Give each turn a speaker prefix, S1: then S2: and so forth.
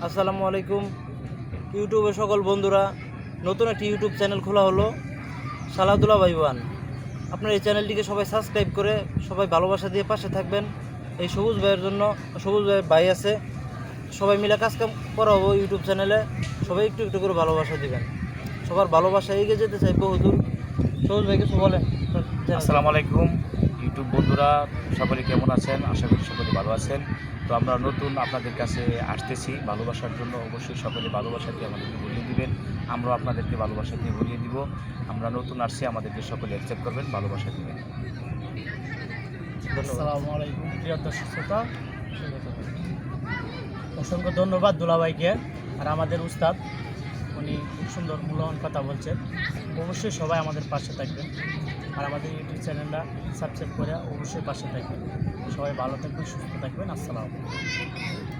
S1: আসসালামু আলাইকুম। ইউটিউবে সকল বন্ধুরা, নতুন একটি ইউটিউব চ্যানেল খোলা হলো, সালাদুল্লাহ ভাই ওয়ান। আপনার এই চ্যানেলটিকে সবাই সাবস্ক্রাইব করে সবাই ভালোবাসা দিয়ে পাশে থাকবেন। এই সবুজ ভাইয়ের জন্য, সবুজ ভাই আছে, সবাই মিলে কাজ কাম করা হবো ইউটিউব চ্যানেলে। সবাই একটু একটু করে ভালোবাসা দিবেন। সবার ভালোবাসা এগিয়ে যেতে চাই বহুদূর। সবুজ ভাই কিছু বলেন।
S2: আসসালামু আলাইকুম ইউটিউব বন্ধুরা, সকলে কেমন আছেন? আশা করি সকলে ভালো আছেন। তো আমরা নতুন আপনাদের কাছে আসতেছি ভালোবাসার জন্য। অবশ্যই সকলে ভালোবাসা দিয়ে আমাদেরকে ভরিয়ে দিবেন, আমরাও আপনাদেরকে ভালোবাসা দিয়ে ভরিয়ে দিব। আমরা নতুন আসছি, আমাদেরকে সকলে অ্যাকসেপ্ট করবেন, ভালোবাসা দিবেন।
S3: আসসালামু আলাইকুম প্রিয় দর্শক শ্রোতা, অসংখ্য ধন্যবাদ দুলাভাইকে। আর আমাদের উস্তাদ, উনি খুব সুন্দর মূল্যবান কথা বলছেন। অবশ্যই সবাই আমাদের পাশে থাকবেন, আর আমাদের ইউটিউব চ্যানেলটা সাবস্ক্রাইব করে অবশ্যই পাশে থাকবেন। সবাই ভালো থাকবেন, সুস্থ থাকবেন। আসসালামু আলাইকুম।